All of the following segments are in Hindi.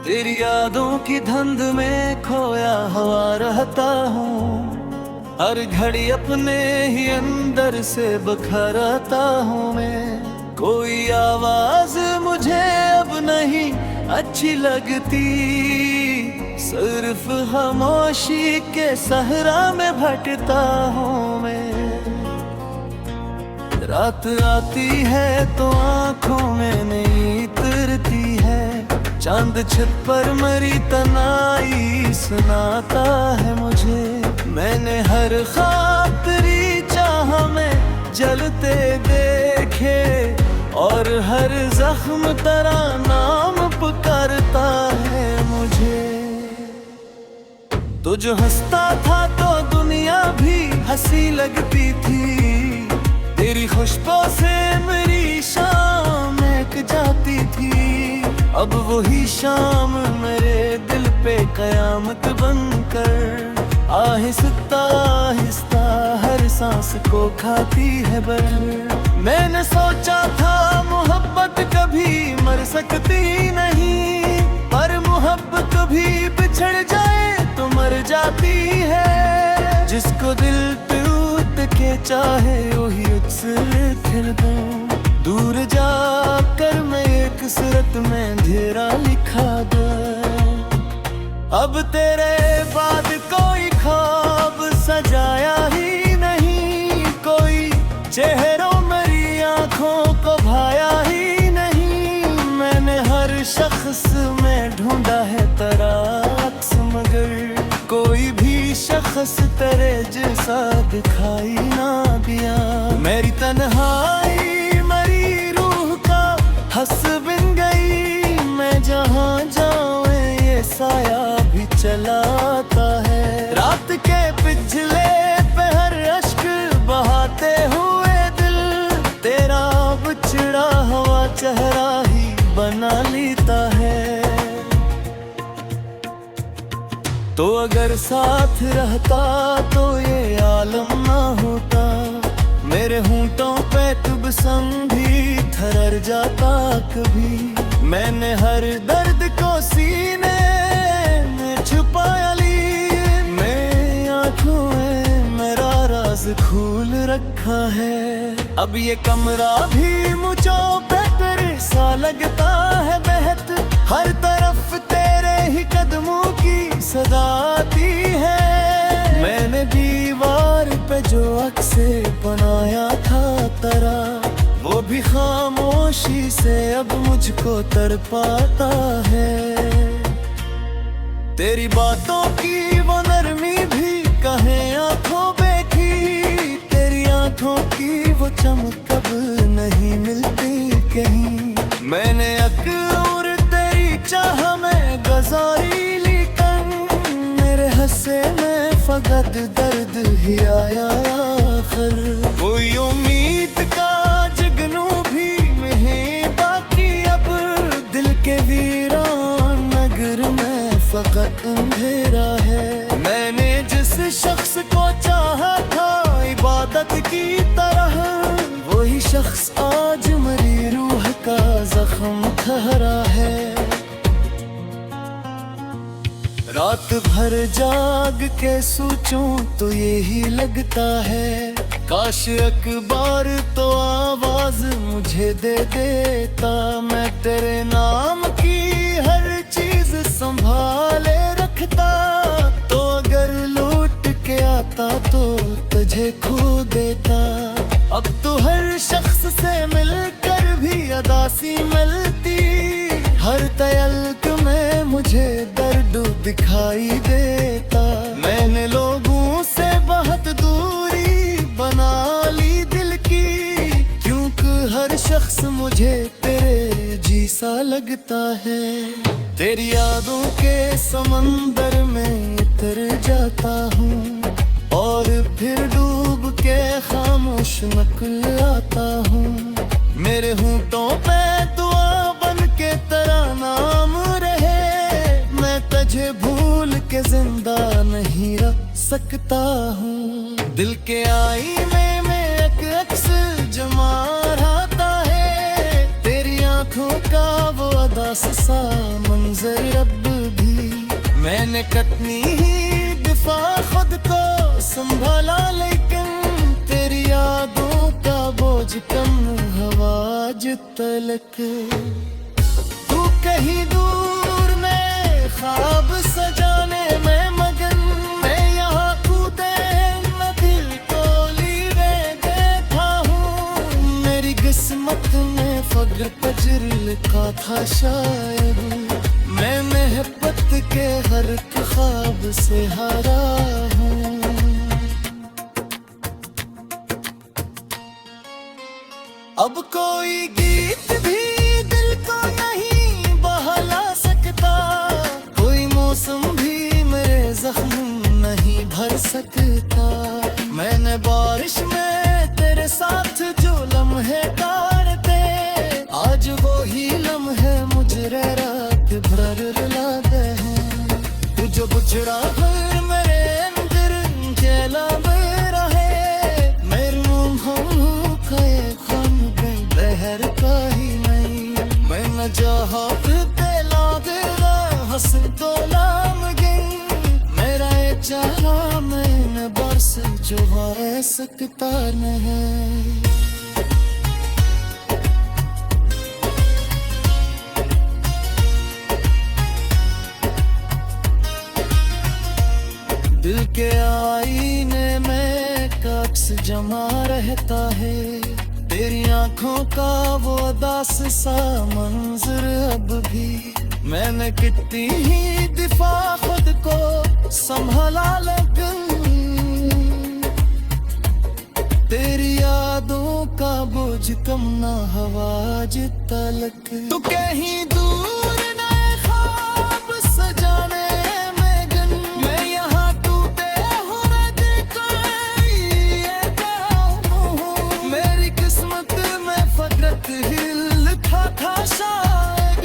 तेरी यादों की धुंध में खोया हुआ रहता हूँ। हर घड़ी अपने ही अंदर से बखरता हूँ मैं। कोई आवाज मुझे अब नहीं अच्छी लगती, सिर्फ खामोशी के सहरा में भटकता हूँ मैं। रात आती है तो आंखों में नहीं उतरती है, चांद छत पर मरी तनाई सुनाता है मुझे। मैंने हर ख्वाब तेरी चाह में जलते देखे, और हर जख्म तेरा नाम पुकारता है मुझे। तू जो हंसता था तो दुनिया भी हंसी लगती थी, तेरी खुशबू से मेरी शाम महक जाती थी। अब वही शाम मेरे दिल पे कयामत बनकर आहिस्ता आहिस्ता हर सांस को खाती है बर। मैंने सोचा था मोहब्बत कभी मर सकती नहीं, पर मोहब्बत भी बिछड़ जाए तो मर जाती है। जिसको दिल टूट के चाहे वही उससे फिर दूं, दूर जाकर मैं एक सूरत में अंधेरा लिखा दूं। अब तेरे बाद कोई ख्वाब सजाया ही नहीं, कोई चेहरों मेरी आंखों को भाया ही नहीं। मैंने हर शख्स में ढूंढा है तेरा अक्स, मगर कोई भी शख्स तेरे जैसा दिखाई ना दिया। मेरी तन्हाई मेरी रूह का हंस बन गई, मैं जहाँ जाऊँ ये साया भी चलाता है। रात के पिछले पहर अश्क बहाते हुए दिल तेरा बिछड़ा हुआ चेहरा ही बना लेता है। तो अगर साथ रहता तो ये आलम ना होता, मेरे होंठों पे तुम संग भी थरर जाता कभी। मैंने हर दर्द को सीने में छुपाया ली, मैं आँखों में मेरा राज खोल रखा है। अब ये कमरा भी मुझो बेहतर सा लगता है बहत, हर तरफ तेरे ही कदमों की सदा आती है। मैंने दीवार पे जो अक्से बनाया था तेरा, वो भी खामोशी से अब मुझको तड़पाता है। तेरी बातों की वो नरमी भी कहीं आंखों देखी, तेरी आंखों की वो चमक अब नहीं मिलती कहीं। मैंने अक्ल तेरी चाह में गुजारी, लेकिन मेरे हंसे में फकत दर्द ही आया आखिर। कोई उम्मीद का जगनू भी नहीं बाकी अब, दिल के वीरान नगर में फकत अंधेरा है। मैंने जिस शख्स को चाहा था इबादत की तरह, वही शख्स आज मेरी रूह का जख्म ठहरा है। रात भर जाग के सोचूं तो यही लगता है, काश अखबार तो आवाज मुझे दे देता। मैं तेरे नाम की हर चीज संभाले रखता, तो अगर लौट के आता तो तुझे खो देता। अब तो हर शख्स से मिलकर भी अदासी मिलती, हर तयल्क में मुझे दर्द दिखाई देता। मैंने लोगों से बहुत दूरी बना ली दिल की, क्योंकि हर शख्स मुझे तेरे जैसा लगता है। तेरी यादों के समंदर में उतर जाता हूँ, और फिर डूब के खामोश निकल आता हूँ। मेरे होंठों पे दुआ बन के तेरा नाम रहे, मैं तुझे भूल के जिंदा नहीं रह सकता हूँ। दिल के आईने में एक अक्स जमा रहता है, तेरी आंखों का वो अदा सा मंजर अब भी। मैंने कितनी ही दिफा खुद को संभाला, लेकिन तेरी यादों का बोझ कम हवा आज तलक। तू कहीं दूर में ख्वाब सजाने में मगन, मैं यहाँ कूदे न दिल को लीवे देखा हूँ। मेरी किस्मत में फक्र पजर लिखा था शायद, मैं मोहब्बत के हर ख्वाब से हारा हूँ। अब कोई गीत भी दिल को नहीं बहला सकता, कोई मौसम भी मेरे जख्म नहीं भर सकता। मैंने बारिश में तेरे साथ जो लम्हे काटे, आज वो ही लम्हे मुझे रात भर रुलाते हैं। तू जो बुझड़ा भर मेरे अंदर जला रहे, मेरे मुँह खाए खान बहर का ही नहीं। मैं न जहा लागे हंस तो लाम गई, मेरा ये चाहा मैंने बरस जो है सकता नहीं। दिल के आईने में अक्स जमा रहता है, तेरी आंखों का वो अदास सा मंजर अब भी। मैंने कितनी ही दिफा खुद को संभाला, लेकिन तेरी यादों का बोझ कम ना हवा आज तलक। तू कहीं दूर ना ख्वाब सजाने में गन, मैं यहाँ टूटे हुए दिल को ये कहूँ। मेरी किस्मत में फकरत ही लिखा था शायद,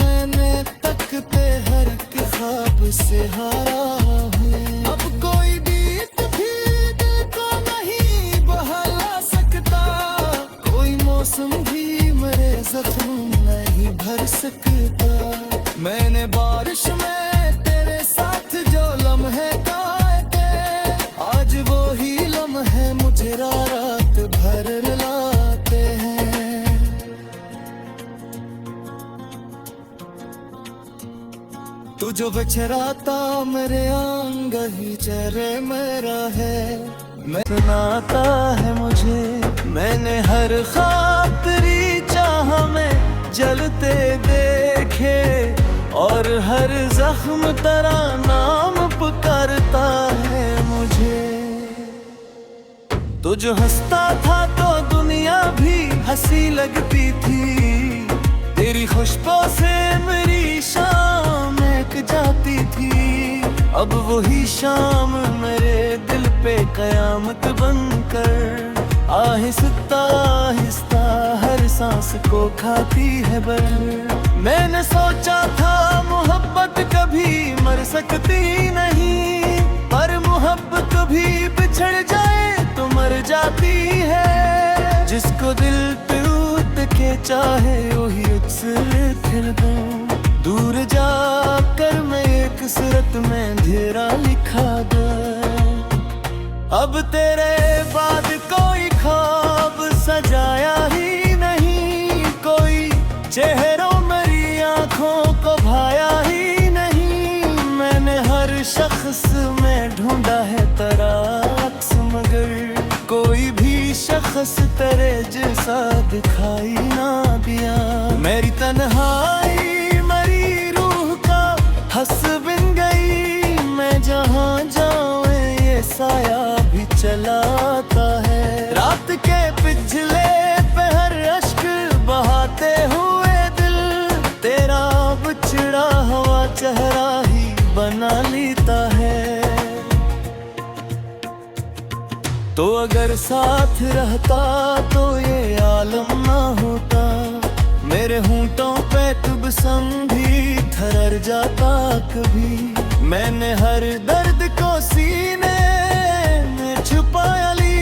मैंने तकते हर ख्वाब से हारा हूँ। अब कोई गीत भी दिल को नहीं बहला सकता, कोई मौसम भी मेरे जख्म नहीं भर सकता। मैंने बारिश में तेरे साथ जो लम्हे काटे, आज वो ही लम्हे मुझे रात भर रुलाते हैं। तू जो बिछराता मेरे आंग ही चेहरे मेरा है, मैं सुनाता है मुझे। मैंने हर खातरी चाह में जलते देखे, और हर जख्म तेरा नाम पुकारता है मुझे। तू जो हंसता था तो दुनिया भी हंसी लगती थी, तेरी खुशबू से मेरी शाम महक जाती थी। अब वही शाम मेरे दिल पे कयामत बनकर आहिस्ता आहिस्ता हर सांस को खाती है बर। मैंने सोचा था मोहब्बत कभी मर सकती नहीं, पर मोहब्बत भी बिछड़ जाए तो मर जाती है। जिसको दिल टूट के चाहे वही उससे फिर दूं, दूर जाकर मैं एक सूरत में धेरा लिखा दे। अब तेरे बाद कोई ख्वाब सजाया ही नहीं, कोई चेहरों मेरी आंखों को भाया ही नहीं। मैंने हर शख्स में ढूंढा है तेरा अक्स, मगर कोई भी शख्स तेरे जैसा दिखाई ना दिया। मेरी तन्हाई मेरी रूह का हंस बन गई, मैं जहाँ जाऊँ ये साया भी चलाता है। रात के पिछले पहर अश्क बहाते हुए दिल, तेरा बिछड़ा हुआ चेहरा ही बना लेता है। तो अगर साथ रहता तो ये आलम ना होता, मेरे होंठों पे तुबसम भी ठहर जाता कभी। मैंने हर दर्द को सीने में छुपाया ली,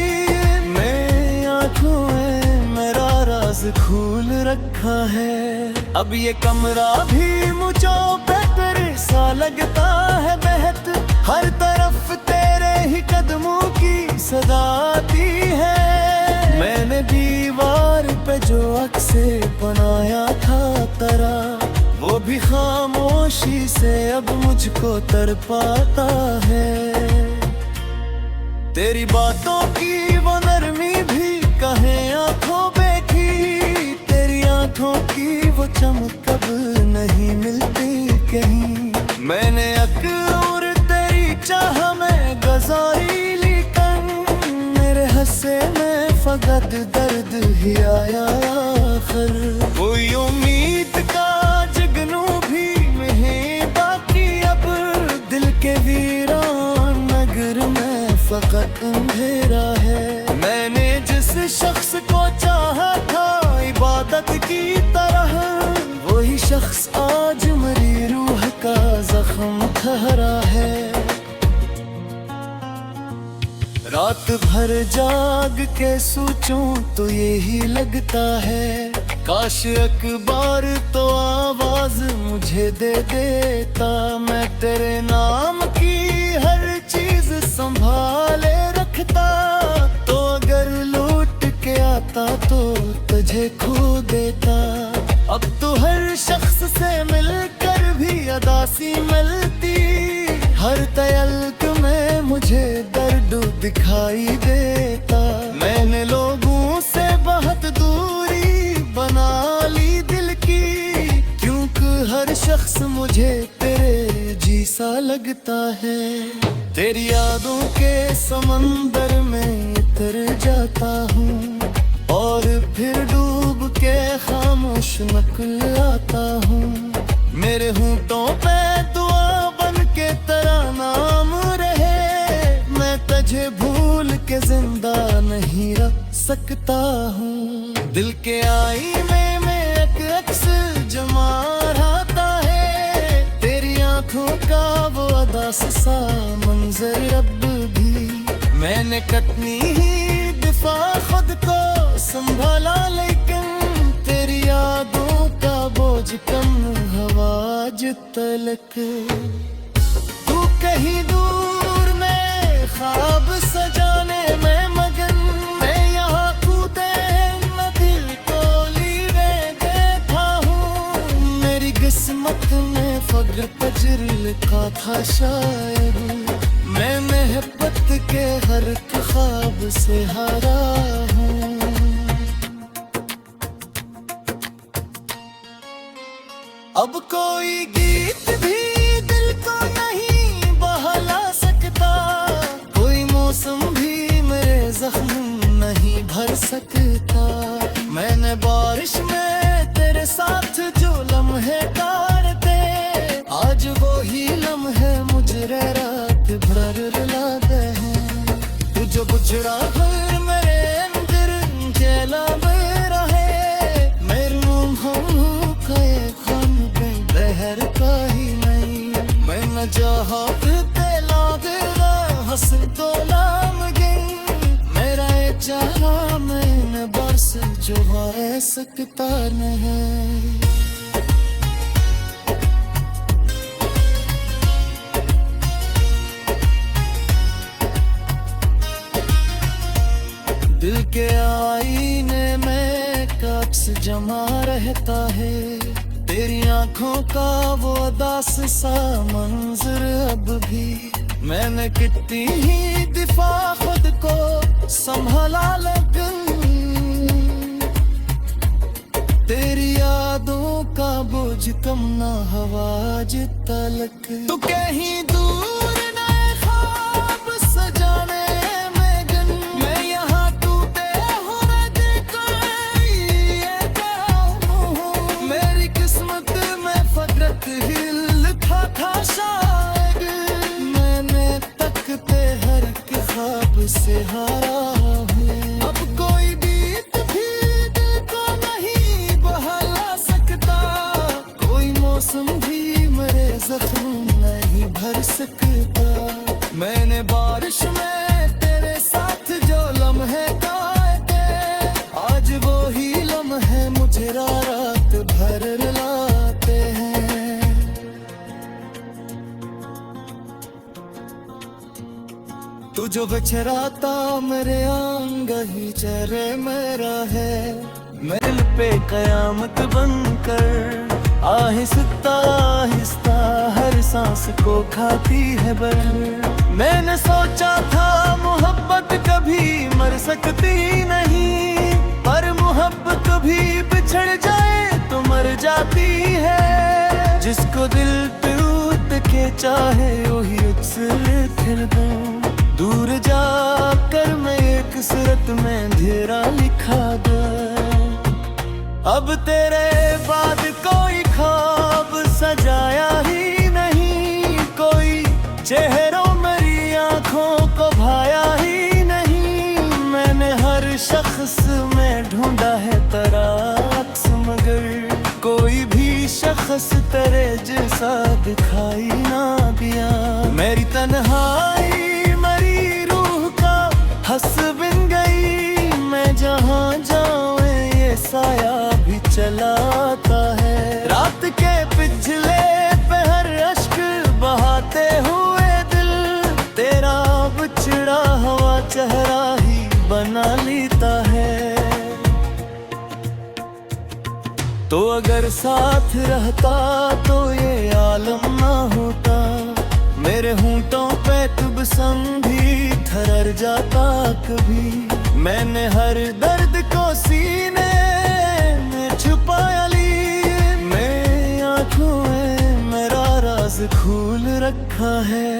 मैं आँखों में मेरा राज खोल रखा है। अब ये कमरा भी मुझों पे तेरे सा लगता है बहत, हर तरफ तेरे ही कदमों की सदा आती है। मैंने दीवार पे जो अक्से बनाया था तेरा, वो भी खामोशी से अब मुझको तड़पाता है। तेरी बातों की वो नरमी भी कहीं आंखों देखी, तेरी आंखों की वो चमक अब नहीं मिलती कहीं। मैंने अक्ल तेरी चाह में गुजारी, लेकिन मेरे हंसे में फकत दर्द ही आया आखिर। कोई उम्मीद का जगनू भी नहीं बाकी अब, दिल के वीरान नगर में फकत अंधेरा है। मैंने जिस शख्स को चाहा था इबादत की तरह, वही शख्स आज मेरी रूह का जख्म ठहरा है। रात भर जाग के सोचूं तो यही लगता है, काश अखबार तो आवाज मुझे दे देता। मैं तेरे नाम की हर चीज संभाले रखता, तो अगर लौट के आता तो तुझे खो देता। अब तो हर शख्स से मिलकर भी अदासी मिलती, हर तयल्क में मुझे दर्द दिखाई देता। मैंने लोगों से बहुत दूरी बना ली दिल की, क्योंकि हर शख्स मुझे तेरे जैसा लगता है। तेरी यादों के समंदर में उतर जाता हूँ, और फिर डूब के खामोश निकल आता हूँ। मेरे होंठों पे दुआ बन के तेरा नाम रहे, मैं तुझे भूल के जिंदा नहीं रह सकता हूँ। दिल के आईने में एक अक्स जमा रहता है, तेरी आंखों का वो अदास सा मंजर अब भी। मैंने कितनी ही दफा खुद को संभाला, लेकिन तेरी यादों का बोझ कम हवाज तलक। तू कहीं दूर में ख्वाब सजाने में मगन, मैं यहाँ कूदे न दिल को लीवे देखा हूँ। मेरी किस्मत में फक्र फजर लिखा था शायद, मैं मोहब्बत के हर ख्वाब से हारा हूँ। अब कोई गीत भी दिल को नहीं बहला सकता, कोई मौसम भी मेरे जख्म नहीं भर सकता। मैंने बारिश में तेरे साथ जो लम्हे काटे, आज वो ही लम्हे मुझे रात भर रुलाते हैं। तू जो बुझड़ा भर मेरे अंदर जला रहे, मेरे मुँह का बहर का ही नहीं। मैं न चाहा तेला तेरा हंस तो लाम गई, मेरा ये चाहा मैंने बस जो है सकता नहीं। दिल के आईने में कब्स जमा रहता है, तेरी आंखों का वो अदास सा मंजर अब भी। मैंने कितनी ही दफा खुद को संभाला, लेकिन तेरी यादों का बोझ कम ना हवाज तलक। तू कहीं दूर ना ख्वाब सजाने में गन, मैं यहाँ टूटे हुए दिखाई ये कहूँ। मेरी किस्मत में फकरत ही लिखा था शायद, मैंने तकते हर ख्वाब से हारा हूँ। अब कोई बीत भी दिल को नहीं बहला सकता, कोई मौसम भी मेरे जख्म नहीं भर सकता। मैंने बारिश में तेरे साथ जो लम्हे काटे, आज वो ही जो बिछराता मेरे आंग ही चेहरे मेरा है, मेरे दिल पे कयामत बनकर आहिस्ता आहिस्ता हर सांस को खाती है बर। मैंने सोचा था मोहब्बत कभी मर सकती नहीं, पर मोहब्बत भी बिछड़ जाए तो मर जाती है। जिसको दिल टूट के चाहे वही उससे फिर दूं, दूर जाकर मैं एक सूरत में अंधेरा लिखा दूं। अब तेरे बाद कोई ख्वाब सजाया ही नहीं, कोई चेहरों मेरी आंखों को भाया ही नहीं। मैंने हर शख्स में ढूंढा है तेरा अक्स, मगर कोई भी शख्स तेरे जैसा दिखाई ना दिया। मेरी तन्हाई मेरी रूह का हंस बिन गई, मैं जहाँ जाऊँ ये साया भी चलाता है। रात के पिछले पहर अश्क बहाते हुए दिल तेरा बिछड़ा हुआ चेहरा ही बना लेता है। तो अगर साथ रहता तो ये आलम ना होता, मेरे होंठों पे तुबसम भी थरर जाता कभी। मैंने हर दर्द को सीने में छुपाया ली, मेरी आँखों में मेरा राज खोल रखा है।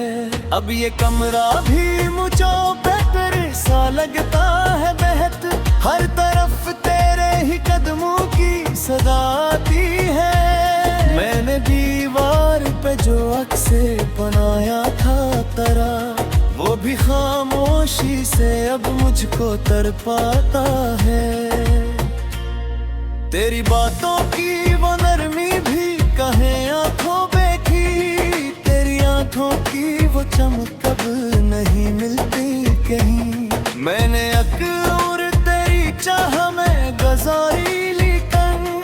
अब ये कमरा भी मुझों पे तेरे सा लगता है बहत, हर तरफ तेरे ही कदमों की सदा आती है। मैंने दीवार पे जो अक्से बनाया था तेरा, वो भी खामोशी से अब मुझको तड़पाता है। तेरी बातों की वो नरमी भी कहीं आंखों देखी, तेरी आंखों की वो चमक अब नहीं मिलती कहीं। मैंने अक्ल तेरी चाह में गुजारी, लेकिन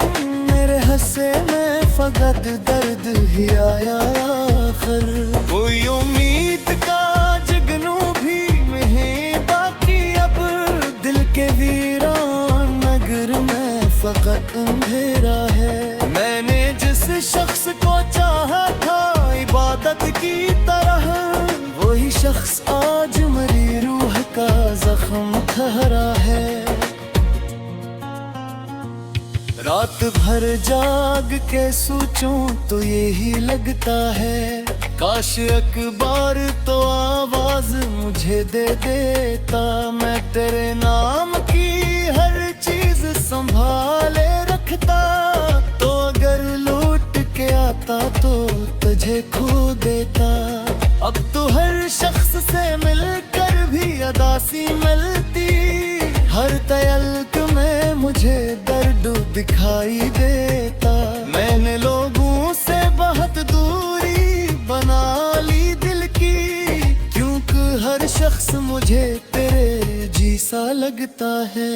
मेरे हंसे में फकत दर्द ही आया आखिर। कोई उम्मीद का जगनू भी नहीं बाकी अब, दिल के वीरान नगर में फकत अंधेरा है। मैंने जिस शख्स को चाहा था इबादत की तरह, वही शख्स आज मेरी रूह का जख्म ठहरा है। रात भर जाग के सोचूं तो यही लगता है, काश अखबार तो आवाज मुझे दे देता। मैं तेरे नाम की हर चीज संभाले रखता, तो अगर लौट के आता तो तुझे खो देता। अब तो हर शख्स से मिलकर भी अदासी मिलती, हर तयल्क में मुझे दर्द दिखाई देता। मैंने लोगों से बहुत दूरी बना ली दिल की, क्योंकि हर शख्स मुझे तेरे जैसा लगता है।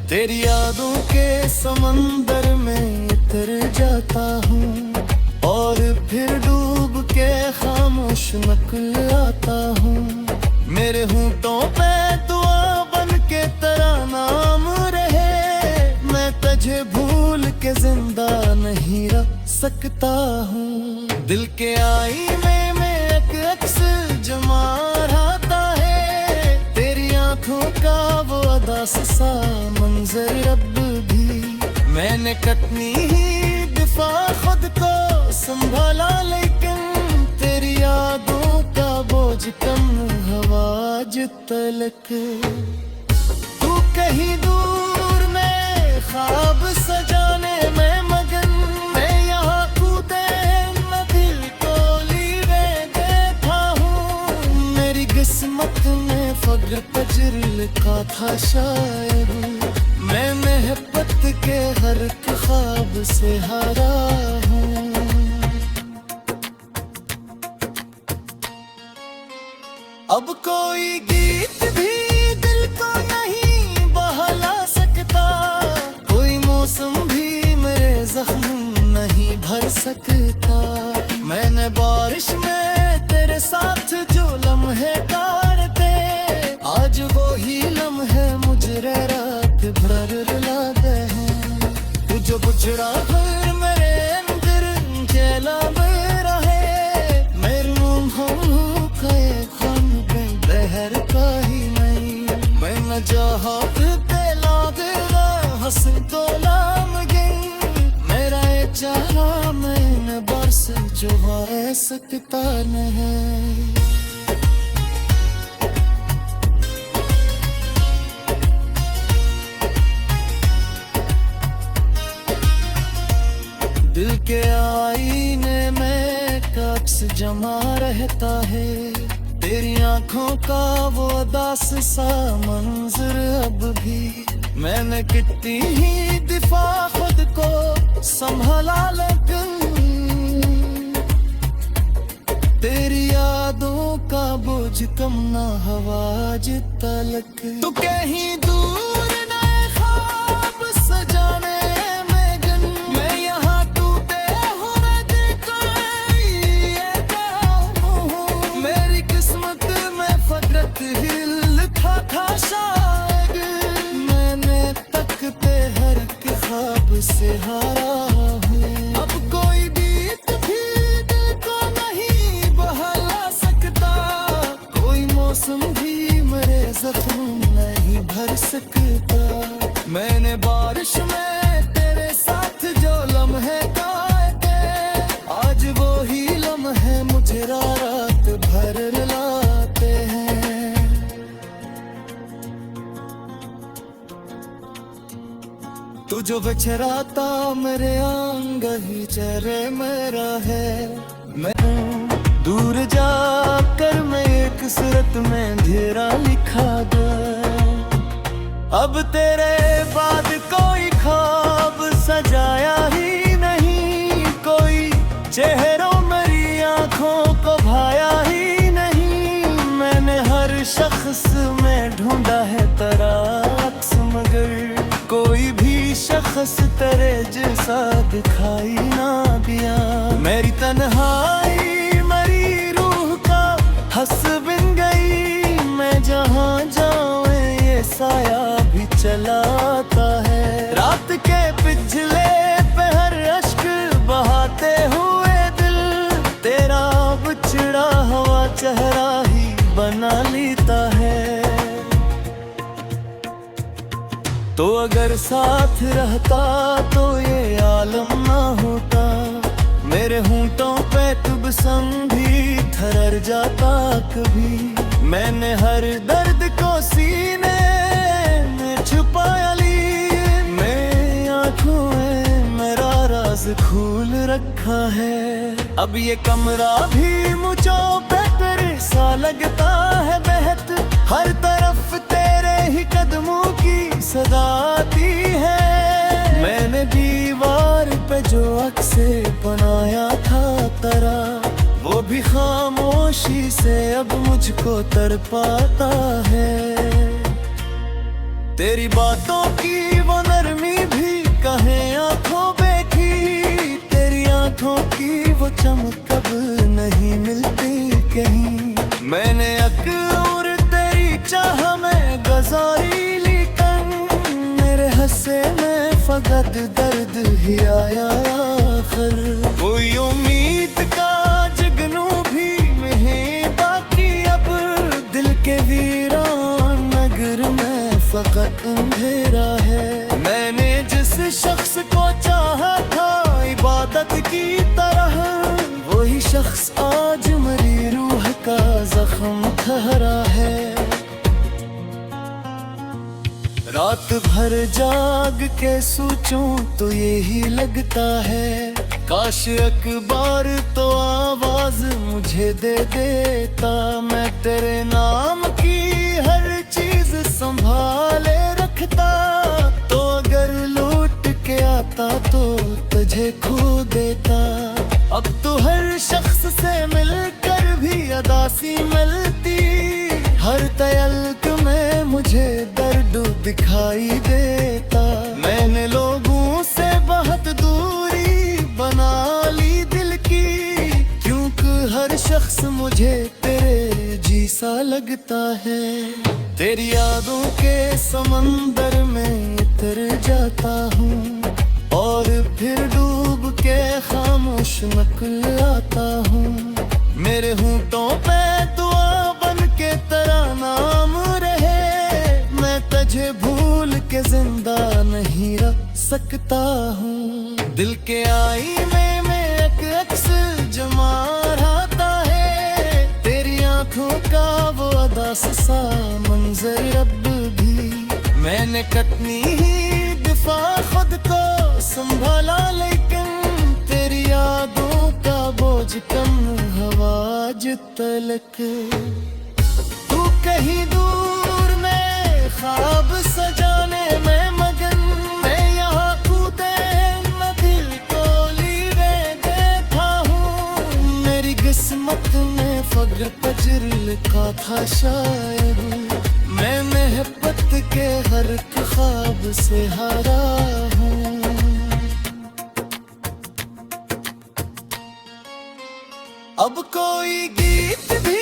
तेरी यादों के समंदर में उतर जाता हूँ, और फिर डूब के खामोश निकल आता हूँ। मेरे होंठों पे दुआ बन के तेरा नाम रहे, मैं तुझे भूल के जिंदा नहीं रह सकता हूँ। दिल के आईने में एक अक्स जमा रहता है, तेरी आंखों का वो अदा सा मंजर अब भी। मैंने कितनी ही दफा खुद को संभाला, लेकिन तेरी यादों का बोझ कम हवा तलक। तू कहीं दूर में ख्वाब सजाने में मगन, मैं यहाँ कूदे न दिल को लीवे देखा हूँ। मेरी किस्मत में फग्र पजर लिखा था शायद, मैं मोहब्बत के हर ख्वाब से हारा हूँ। अब कोई गीत भी दिल को नहीं बहला सकता, कोई मौसम भी मेरे जख्म नहीं भर सकता। मैंने बारिश में तेरे साथ जो लम्हे काटे, छुपा सकता नहीं। दिल के आईने में अक्स जमा रहता है, तेरी आंखों का वो उदास सा मंजर अब भी। मैंने कितनी ही दिफा खुद को संभाला, लेकिन तेरी यादों का बोझ कम ना हवा तलक। तू कहीं दूर नए ख्वाब सजाने में गन, मैं यहाँ टूटे हुए दिल को ये कहूँ। मेरी किस्मत में फकत ही लिखा था शायद, मैंने तकते हर के ख्वाब से हारा हूँ। अब कोई बीत भी दिल को नहीं बहला सकता, कोई मौसम भी मेरे जख्म नहीं भर सकता। मैंने बारिश में तेरे साथ जो लम्हे काए थे, आज वो ही लम्हे मुझे रात भर रुलाते हैं। तू जो बिछराता मेरे आंग ही चेहरे मेरा है। मैं दूर जाकर मैं एक सूरत में अंधेरा लिखा गया। अब तेरे बाद कोई ख्वाब सजाया ही नहीं, कोई चेहरों मेरी आंखों को भाया ही नहीं। मैंने हर शख्स में ढूंढा है तेरा अक्स, मगर कोई भी शख्स तेरे जैसा दिखाई ना दिया। मेरी तन्हाई मेरी रूह का हंस बिन गई, मैं जहाँ जाऊँ ये साया भी चलाता है। रात के पिछले पहर अश्क बहाते हुए दिल, तेरा बिछड़ा हुआ चेहरा ही बना लेता है। तो अगर साथ रहता तो ये आलम ना होता, मेरे होंठों पे तुब संग भी थरर जाता कभी। मैंने हर दर्द को सीने में छुपाया ली, मेरी आँखों में मेरा राज खोल रखा है। अब ये कमरा भी मुझो बेहतर सा लगता है बहत, हर तरफ तेरे ही कदमों की सदा आती है। मैंने दीवार पे जो अक्से बनाया था तेरा, वो भी खामोशी से अब मुझको तड़पाता है। तेरी बातों की वो नरमी भी कहीं आंखों देखी, तेरी आंखों की वो चमक अब नहीं मिलती कहीं। मैंने अक्ल तेरी चाह में गुजारी, लेकिन मेरे हंसे में फकत दर्द ही आया आखिर। कोई उम्मीद का जगनू भी नहीं बाकी अब, दिल के वीरान नगर में फकत अंधेरा है। मैंने जिस शख्स को चाहा था इबादत की तरह, वही शख्स आज मेरी रूह का जख्म ठहरा है। रात भर जाग के सोचूं तो यही लगता है, काश अखबार तो आवाज मुझे दे देता। मैं तेरे नाम की हर चीज संभाले रखता, तो अगर लौट के आता तो तुझे खो देता। अब तो हर शख्स से मिलकर भी अदासी मिलती, हर तयल्क में मुझे दर्द दिखाई देता। मैंने लोगों से बहुत दूरी बना ली दिल की, क्योंकि हर शख्स मुझे तेरे जैसा लगता है। तेरी यादों के समंदर में उतर जाता हूँ, और फिर डूब के खामोश निकल आता हूँ। मेरे होंठों पे दुआ बन के तेरा नाम रहे, मैं तुझे भूल के जिंदा नहीं रह सकता हूँ। दिल के आईने में एक अक्स जमा मैंने कितनी ही दफा खुद को संभाला, लेकिन तेरी यादों का बोझ कम हवा आज तलक। तू कहीं दूर में ख्वाब सजाने में मगन, मैं यहाँ कूदे न दिल को लीवे देखा हूँ। मेरी किस्मत में फग्र पजर लिखा था शायद, मैं महबत के हर एक ख्वाब से हारा हूँ। अब कोई गीत भी